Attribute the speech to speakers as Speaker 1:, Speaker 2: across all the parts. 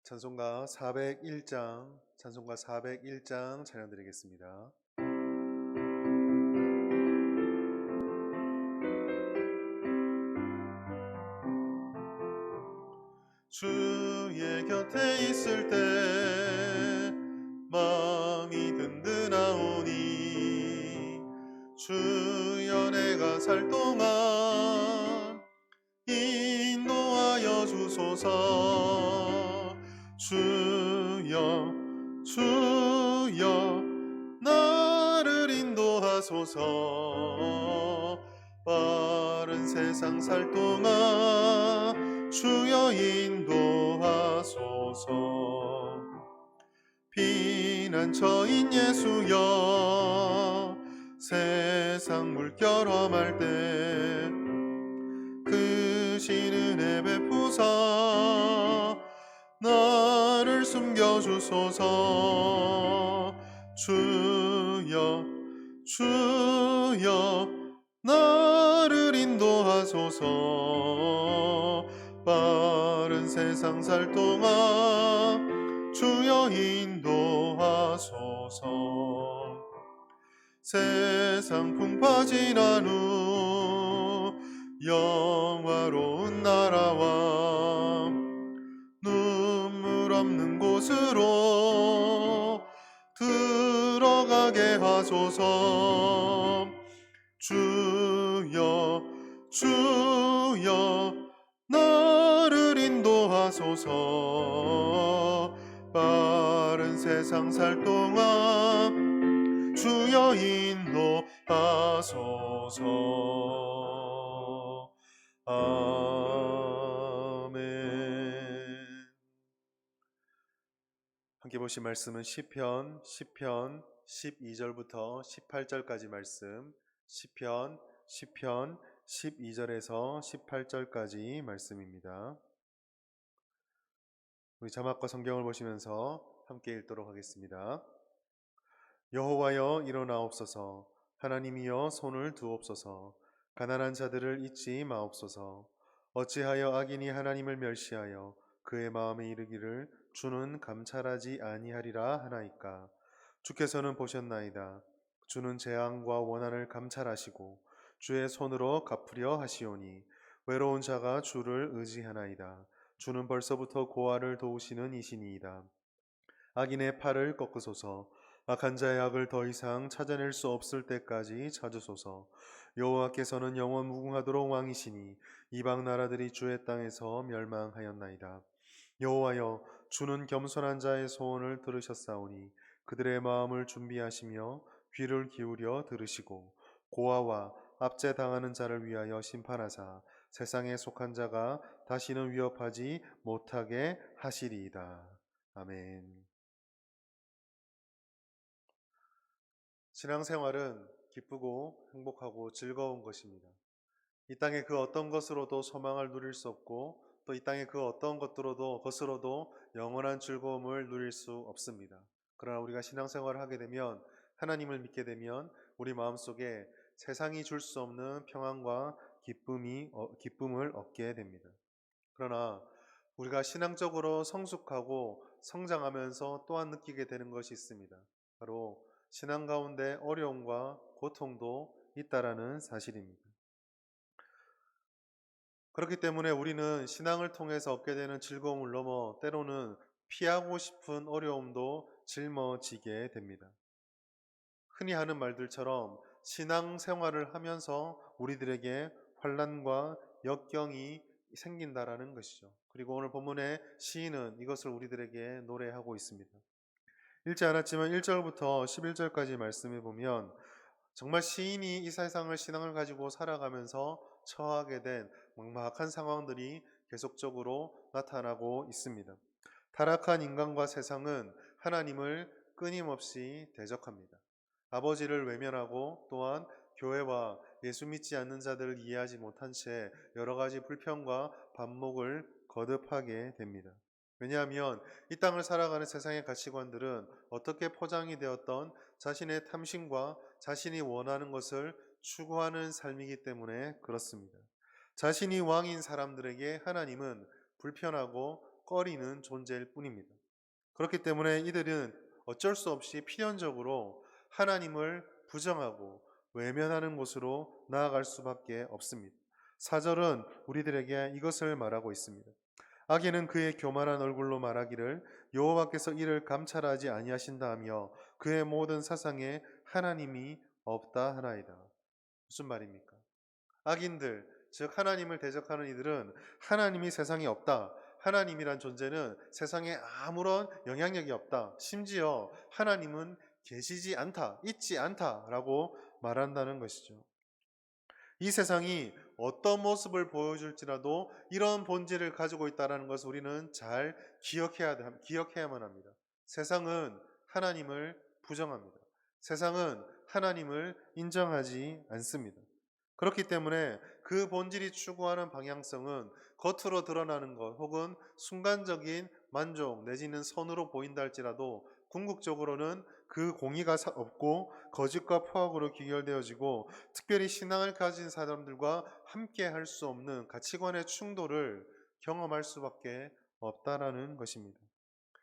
Speaker 1: 찬송가 401장, 찬송가 401장 찬양 드리겠습니다. 주의 곁에 있을 때 마음이 든든하오니 주여 내가 살 동안 인도하여 주소서. 주여 주여 나를 인도하소서. 빠른 세상 살 동안 주여 인도하소서. 피난처인 예수여 세상 물결 험할 때 크신 은혜 베푸사 나를 숨겨주소서. 주여 주여 나를 인도하소서. 빠른 세상 살 동안 주여 인도하소서. 세상 풍파 지난 후 영화로운 나라와 눈물 없는 곳으로 들어가게 하소서. 주여 주여 나를 인도하소서. 빠른 세상 살 동안 주여 인도하소서. 아멘. 함께 보신 말씀은 시편 12절부터 18절까지 말씀, 시편 12절에서 18절까지 말씀입니다. 우리 자막과 성경을 보시면서 함께 읽도록 하겠습니다. 여호와여 일어나옵소서. 하나님이여 손을 두옵소서. 가난한 자들을 잊지 마옵소서. 어찌하여 악인이 하나님을 멸시하여 그의 마음에 이르기를 주는 감찰하지 아니하리라 하나이까. 주께서는 보셨나이다. 주는 재앙과 원한을 감찰하시고 주의 손으로 갚으려 하시오니 외로운 자가 주를 의지하나이다. 주는 벌써부터 고아를 도우시는 이시니이다. 악인의 팔을 꺾으소서. 악한 자의 악을 더 이상 찾아낼 수 없을 때까지 찾으소서. 여호와께서는 영원 무궁하도록 왕이시니 이방 나라들이 주의 땅에서 멸망하였나이다. 여호와여 주는 겸손한 자의 소원을 들으셨사오니 그들의 마음을 준비하시며 귀를 기울여 들으시고 고아와 압제당하는 자를 위하여 심판하사 세상에 속한 자가 다시는 위협하지 못하게 하시리이다. 아멘. 신앙생활은 기쁘고 행복하고 즐거운 것입니다. 이 땅의 그 어떤 것으로도 소망을 누릴 수 없고 또 이 땅의 그 어떤 것으로도 영원한 즐거움을 누릴 수 없습니다. 그러나 우리가 신앙생활을 하게 되면, 하나님을 믿게 되면 우리 마음속에 세상이 줄 수 없는 평안과 기쁨을 얻게 됩니다. 그러나 우리가 신앙적으로 성숙하고 성장하면서 또한 느끼게 되는 것이 있습니다. 바로 신앙 가운데 어려움과 고통도 있다라는 사실입니다. 그렇기 때문에 우리는 신앙을 통해서 얻게 되는 즐거움을 넘어 때로는 피하고 싶은 어려움도 짊어지게 됩니다. 흔히 하는 말들처럼 신앙생활을 하면서 우리들에게 환난과 역경이 생긴다라는 것이죠. 그리고 오늘 본문의 시인은 이것을 우리들에게 노래하고 있습니다. 읽지 않았지만 1절부터 11절까지 말씀해 보면 정말 시인이 이 세상을 신앙을 가지고 살아가면서 처하게 된 막막한 상황들이 계속적으로 나타나고 있습니다. 타락한 인간과 세상은 하나님을 끊임없이 대적합니다. 아버지를 외면하고 또한 교회와 예수 믿지 않는 자들을 이해하지 못한 채 여러 가지 불평과 반목을 거듭하게 됩니다. 왜냐하면 이 땅을 살아가는 세상의 가치관들은 어떻게 포장이 되었던 자신의 탐심과 자신이 원하는 것을 추구하는 삶이기 때문에 그렇습니다. 자신이 왕인 사람들에게 하나님은 불편하고 꺼리는 존재일 뿐입니다. 그렇기 때문에 이들은 어쩔 수 없이 필연적으로 하나님을 부정하고 외면하는 곳으로 나아갈 수밖에 없습니다. 4절은 우리들에게 이것을 말하고 있습니다. 악인은 그의 교만한 얼굴로 말하기를 여호와께서 이를 감찰하지 아니하신다 하며 그의 모든 사상에 하나님이 없다 하나이다. 무슨 말입니까? 악인들, 즉 하나님을 대적하는 이들은 하나님이 세상에 없다. 하나님이란 존재는 세상에 아무런 영향력이 없다. 심지어 하나님은 계시지 않다, 있지 않다라고 말한다는 것이죠. 이 세상이 어떤 모습을 보여줄지라도 이런 본질을 가지고 있다는 것을 우리는 잘 기억해야만 합니다. 세상은 하나님을 부정합니다. 세상은 하나님을 인정하지 않습니다. 그렇기 때문에 그 본질이 추구하는 방향성은 겉으로 드러나는 것 혹은 순간적인 만족 내지는 선으로 보인다 할지라도 궁극적으로는 그 공의가 없고 거짓과 포악으로 귀결되어지고 특별히 신앙을 가진 사람들과 함께 할 수 없는 가치관의 충돌을 경험할 수밖에 없다라는 것입니다.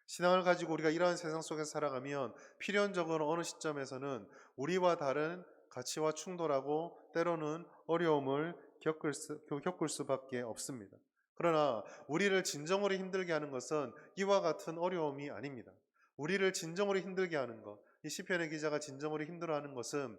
Speaker 1: 신앙을 가지고 우리가 이러한 세상 속에서 살아가면 필연적으로 어느 시점에서는 우리와 다른 가치와 충돌하고 때로는 어려움을 겪을 수밖에 없습니다. 그러나 우리를 진정으로 힘들게 하는 것은 이와 같은 어려움이 아닙니다. 우리를 진정으로 힘들게 하는 것, 이 시편의 기자가 진정으로 힘들어하는 것은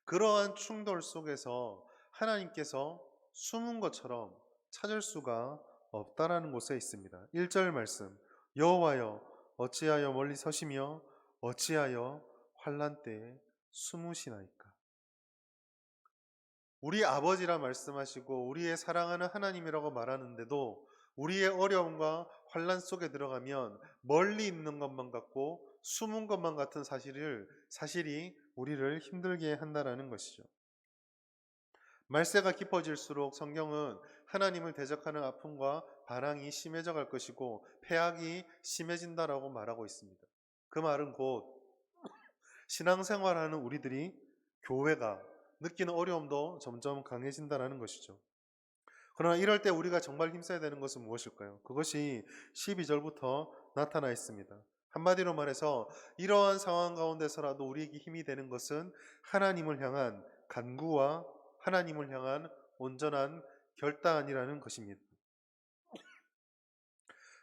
Speaker 1: 그러한 충돌 속에서 하나님께서 숨은 것처럼 찾을 수가 없다라는 곳에 있습니다. 1절 말씀, 여호와여 어찌하여 멀리 서시며 어찌하여 환난 때에 숨으시나이까. 우리 아버지라 말씀하시고 우리의 사랑하는 하나님이라고 말하는데도 우리의 어려움과 환난 속에 들어가면 멀리 있는 것만 같고 숨은 것만 같은 사실이 우리를 힘들게 한다는 것이죠. 말세가 깊어질수록 성경은 하나님을 대적하는 아픔과 반항이 심해져 갈 것이고 패악이 심해진다라고 말하고 있습니다. 그 말은 곧 신앙생활하는 우리들이 교회가 느끼는 어려움도 점점 강해진다는 것이죠. 그러나 이럴 때 우리가 정말 힘써야 되는 것은 무엇일까요? 그것이 12절부터 나타나 있습니다. 한마디로 말해서 이러한 상황 가운데서라도 우리에게 힘이 되는 것은 하나님을 향한 간구와 하나님을 향한 온전한 결단이라는 것입니다.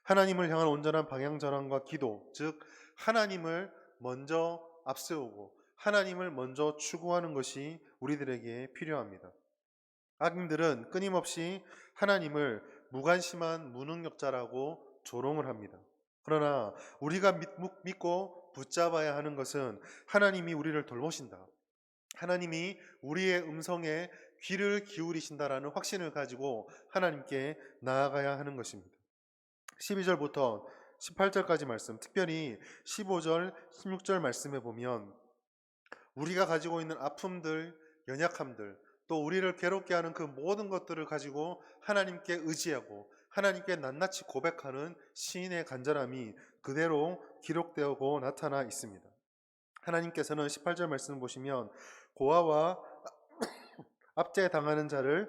Speaker 1: 하나님을 향한 온전한 방향 전환과 기도, 즉 하나님을 먼저 앞세우고 하나님을 먼저 추구하는 것이 우리들에게 필요합니다. 악인들은 끊임없이 하나님을 무관심한 무능력자라고 조롱을 합니다. 그러나 우리가 믿고 붙잡아야 하는 것은 하나님이 우리를 돌보신다. 하나님이 우리의 음성에 귀를 기울이신다라는 확신을 가지고 하나님께 나아가야 하는 것입니다. 12절부터 18절까지 말씀, 특별히 15절, 16절 말씀에 보면 우리가 가지고 있는 아픔들, 연약함들, 또 우리를 괴롭게 하는 그 모든 것들을 가지고 하나님께 의지하고 하나님께 낱낱이 고백하는 시인의 간절함이 그대로 기록되고 나타나 있습니다. 하나님께서는 18절 말씀을 보시면 고아와 압제당하는 자를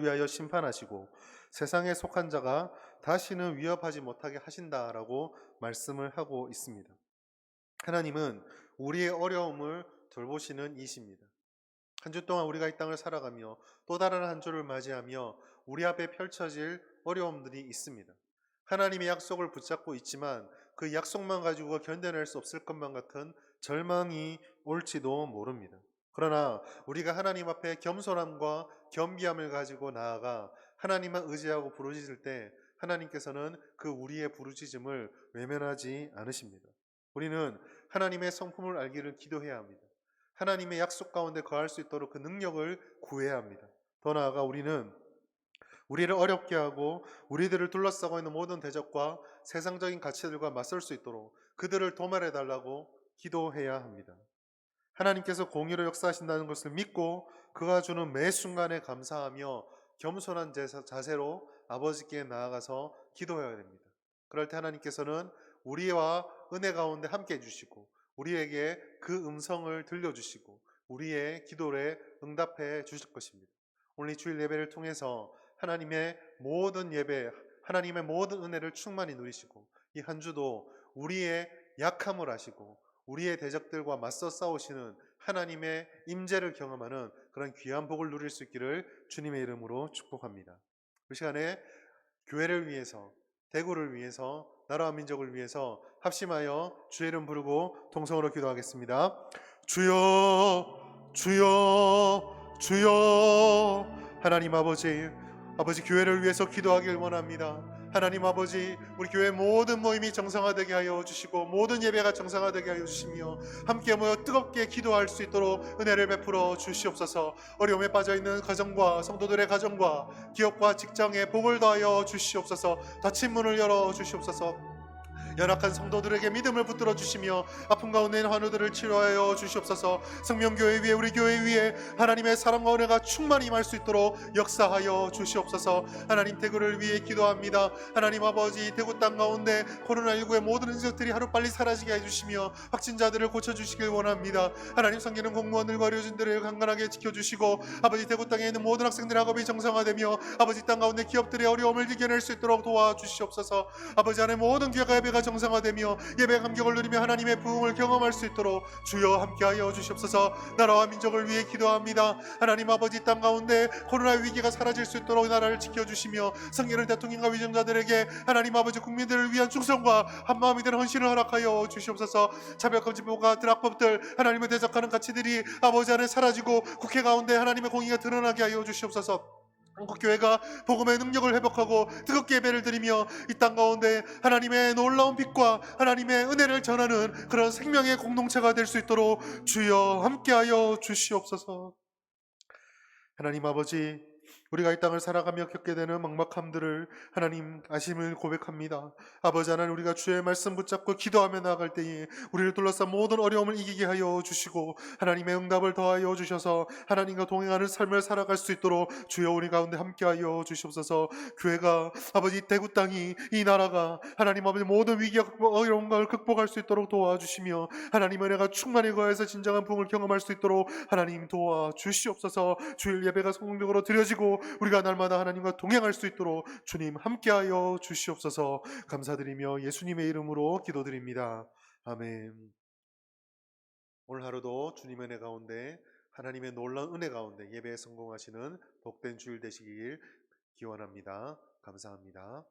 Speaker 1: 위하여 심판하시고 세상에 속한 자가 다시는 위협하지 못하게 하신다라고 말씀을 하고 있습니다. 하나님은 우리의 어려움을 돌보시는 이십니다. 한 주 동안 우리가 이 땅을 살아가며 또 다른 한 주를 맞이하며 우리 앞에 펼쳐질 어려움들이 있습니다. 하나님의 약속을 붙잡고 있지만 그 약속만 가지고 견뎌낼 수 없을 것만 같은 절망이 올지도 모릅니다. 그러나 우리가 하나님 앞에 겸손함과 겸비함을 가지고 나아가 하나님만 의지하고 부르짖을 때 하나님께서는 그 우리의 부르짖음을 외면하지 않으십니다. 우리는 하나님의 성품을 알기를 기도해야 합니다. 하나님의 약속 가운데 거할 수 있도록 그 능력을 구해야 합니다. 더 나아가 우리는 우리를 어렵게 하고 우리들을 둘러싸고 있는 모든 대적과 세상적인 가치들과 맞설 수 있도록 그들을 도말해 달라고 기도해야 합니다. 하나님께서 공의로 역사하신다는 것을 믿고 그가 주는 매 순간에 감사하며 겸손한 자세로 아버지께 나아가서 기도해야 됩니다. 그럴 때 하나님께서는 우리와 은혜 가운데 함께 해주시고 우리에게 그 음성을 들려주시고 우리의 기도에 응답해 주실 것입니다. 오늘 이 주일 예배를 통해서 하나님의 모든 예배, 하나님의 모든 은혜를 충만히 누리시고 이 한 주도 우리의 약함을 아시고 우리의 대적들과 맞서 싸우시는 하나님의 임재를 경험하는 그런 귀한 복을 누릴 수 있기를 주님의 이름으로 축복합니다. 이 시간에 교회를 위해서, 대구를 위해서, 나라와 민족을 위해서 합심하여 주의 이름 부르고 통성으로 기도하겠습니다. 주여, 주여, 주여. 하나님 아버지, 아버지 교회를 위해서 기도하길 원합니다. 하나님 아버지, 우리 교회 모든 모임이 정상화되게 하여 주시고 모든 예배가 정상화되게 하여 주시며 함께 모여 뜨겁게 기도할 수 있도록 은혜를 베풀어 주시옵소서. 어려움에 빠져있는 가정과 성도들의 가정과 기업과 직장에 복을 더하여 주시옵소서. 닫힌 문을 열어 주시옵소서. 연약한 성도들에게 믿음을 붙들어 주시며 아픈 가운데 있는 환우들을 치료하여 주시옵소서. 생명교회 위에 우리 교회 위에 하나님의 사랑과 은혜가 충만히 임할 수 있도록 역사하여 주시옵소서. 하나님 대구를 위해 기도합니다. 하나님 아버지 대구 땅 가운데 코로나19의 모든 흔적들이 하루빨리 사라지게 해주시며 확진자들을 고쳐주시길 원합니다. 하나님 섬기는 공무원들과 의료진들을 강건하게 지켜주시고 아버지 대구 땅에 있는 모든 학생들의 학업이 정상화되며 아버지 땅 가운데 기업들의 어려움을 이겨낼 수 있도록 도와주시옵소서. 아버지 안에 모든 귀가 예배가 정상화되며 예배 감격을 누리며 하나님의 부흥을 경험할 수 있도록 주여 함께하여 주시옵소서. 나라와 민족을 위해 기도합니다. 하나님 아버지 땅 가운데 코로나 위기가 사라질 수 있도록 나라를 지켜주시며 성계는 대통령과 위정자들에게 하나님 아버지 국민들을 위한 충성과 한마음이 되는 헌신을 허락하여 주시옵소서. 차별금지법과 드락법들 하나님을 대적하는 가치들이 아버지 안에 사라지고 국회 가운데 하나님의 공의가 드러나게 하여 주시옵소서. 한국교회가 복음의 능력을 회복하고 뜨겁게 예배를 드리며 이 땅 가운데 하나님의 놀라운 빛과 하나님의 은혜를 전하는 그런 생명의 공동체가 될 수 있도록 주여 함께하여 주시옵소서. 하나님 아버지, 우리가 이 땅을 살아가며 겪게 되는 막막함들을 하나님 아심을 고백합니다. 아버지 하나님, 우리가 주의 말씀 붙잡고 기도하며 나아갈 때에 우리를 둘러싼 모든 어려움을 이기게 하여 주시고 하나님의 응답을 더하여 주셔서 하나님과 동행하는 삶을 살아갈 수 있도록 주여 우리 가운데 함께하여 주시옵소서. 교회가 아버지 대구 땅이 이 나라가 하나님 아버지 모든 위기와 어려움을 극복할 수 있도록 도와주시며 하나님의 은혜가 충만히 거해서 진정한 부흥을 경험할 수 있도록 하나님 도와주시옵소서. 주일 예배가 성공적으로 드려지고 우리가 날마다 하나님과 동행할 수 있도록 주님 함께하여 주시옵소서. 감사드리며 예수님의 이름으로 기도드립니다. 아멘. 오늘 하루도 주님의 은혜 가운데 하나님의 놀라운 은혜 가운데 예배에 성공하시는 복된 주일 되시길 기원합니다. 감사합니다.